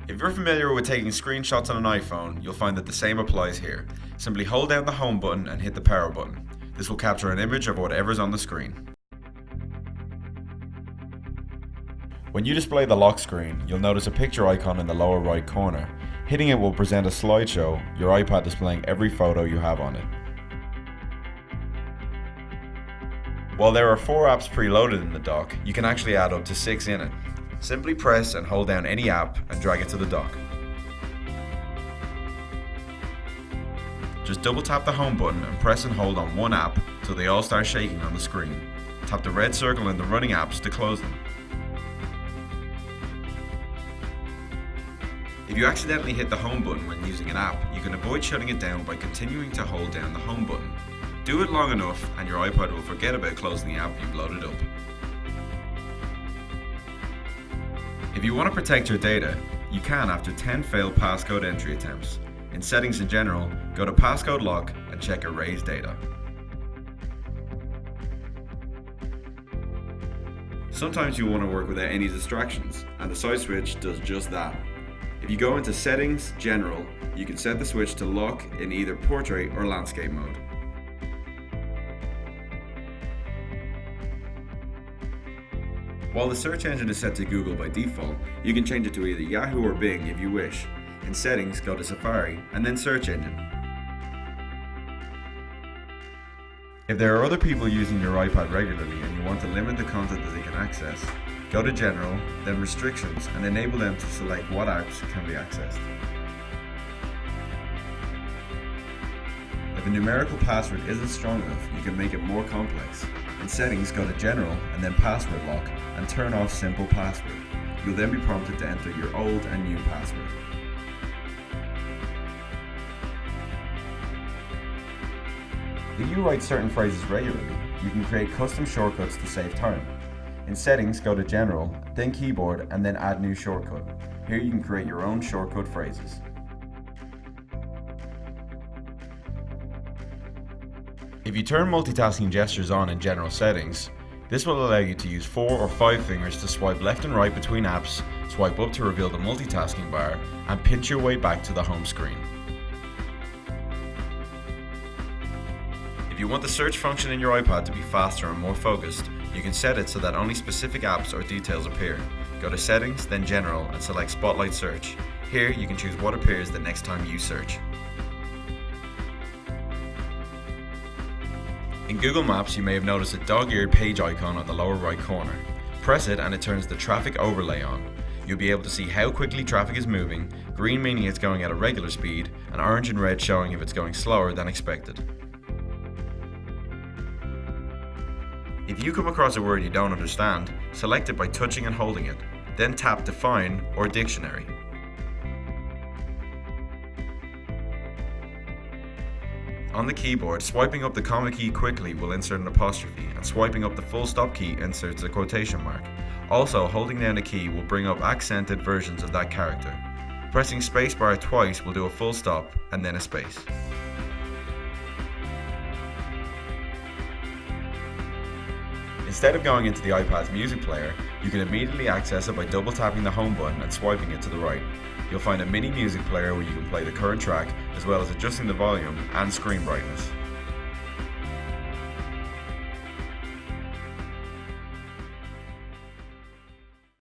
If you're familiar with taking screenshots on an iPhone, you'll find that the same applies here. Simply hold down the home button and hit the power button. This will capture an image of whatever's on the screen. When you display the lock screen, you'll notice a picture icon in the lower right corner. Hitting it will present a slideshow, your iPad displaying every photo you have on it. While there are 4 apps preloaded in the dock, you can actually add up to 6 in it. Simply press and hold down any app and drag it to the dock. Just double tap the home button and press and hold on one app till they all start shaking on the screen. Tap the red circle in the running apps to close them. If you accidentally hit the home button when using an app, you can avoid shutting it down by continuing to hold down the home button. Do it long enough and your iPad will forget about closing the app you've loaded up. If you want to protect your data, you can after 10 failed passcode entry attempts. In settings in general, go to passcode lock and check erase data. Sometimes you want to work without any distractions, and the side switch does just that. If you go into Settings, General, you can set the switch to lock in either portrait or landscape mode. While the search engine is set to Google by default, you can change it to either Yahoo or Bing if you wish. In Settings, go to Safari and then Search Engine. If there are other people using your iPad regularly and you want to limit the content that they can access, go to General, then Restrictions, and enable them to select what apps can be accessed. If a numerical password isn't strong enough, you can make it more complex. In Settings, go to General and then Password Lock and turn off Simple Password. You'll then be prompted to enter your old and new password. If you write certain phrases regularly, you can create custom shortcuts to save time. In Settings, go to General, then Keyboard, and then Add New Shortcut. Here you can create your own shortcut phrases. If you turn multitasking gestures on in General Settings, this will allow you to use 4 or 5 fingers to swipe left and right between apps, swipe up to reveal the multitasking bar, and pinch your way back to the home screen. If you want the search function in your iPad to be faster and more focused, you can set it so that only specific apps or details appear. Go to Settings, then General, and select Spotlight Search. Here you can choose what appears the next time you search. In Google Maps, you may have noticed a dog-eared page icon on the lower right corner. Press it and it turns the traffic overlay on. You'll be able to see how quickly traffic is moving, green meaning it's going at a regular speed, and orange and red showing if it's going slower than expected. If you come across a word you don't understand, select it by touching and holding it, then tap Define or Dictionary. On the keyboard, swiping up the comma key quickly will insert an apostrophe, and swiping up the full stop key inserts a quotation mark. Also, holding down the key will bring up accented versions of that character. Pressing spacebar twice will do a full stop and then a space. Instead of going into the iPad's music player, you can immediately access it by double tapping the home button and swiping it to the right. You'll find a mini music player where you can play the current track, as well as adjusting the volume and screen brightness.